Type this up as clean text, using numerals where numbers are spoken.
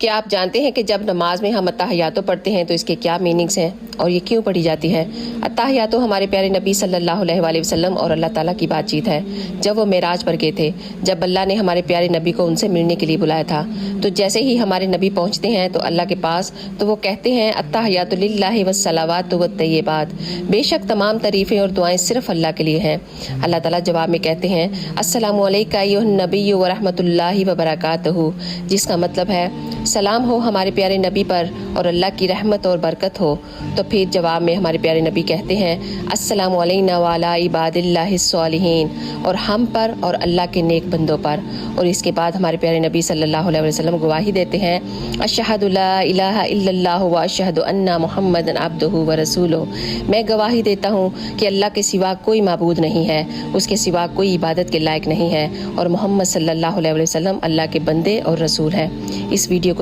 क्या आप जानते हैं कि जब नमाज में हम अत्ताहियातो पढ़ते हैं तो इसके क्या मीनिंग्स हैं और ये क्यों पढ़ी जाती है? अत्ताहियातो हमारे प्यारे नबी सल्लल्लाहु अलैहि वसल्लम और अल्लाह ताला की बातचीत है। जब वो मेराज पर गए थे, जब अल्लाह ने हमारे प्यारे नबी को उनसे मिलने के लिए बुलाया था, तो जैसे ही हमारे नबी पहुंचते हैं तो अल्लाह के पास, तो वो कहते हैं अत्ताहियातु लिल्लाहि वस्सलावातु वत्तय्यिबात, बेशक तमाम तारीफ़ें और दुआएं सिर्फ अल्लाह के लिए हैं। अल्लाह ताला जवाब में कहते हैं अस्सलामु अलैका अय्युहन नबिय्यु व रहमतुल्लाहि व बरकातहू, जिसका मतलब है सलाम हो हमारे प्यारे नबी पर और अल्लाह की रहमत और बरकत हो। तो फिर जवाब में हमारे प्यारे नबी कहते हैं अस्सलामु अलैना व अला इबादिल्लाहिस सालिहीन, और हम पर और अल्लाह के नेक बंदों पर। और इसके बाद हमारे प्यारे नबी सल्लल्लाहु अलैहि वसल्लम गवाही देते हैं अशहदु ला इलाहा इल्लल्लाह व अशहदु अन्ना मुहम्मदन अब्दुहु व रसूलुहु, मैं गवाही देता हूँ कि अल्लाह के सिवा कोई माबूद नहीं है, उसके सिवा कोई इबादत के लायक नहीं है, और मोहम्मद सल्लल्लाहु अलैहि वसल्लम अल्लाह के बंदे और रसूल हैं। इस वीडियो को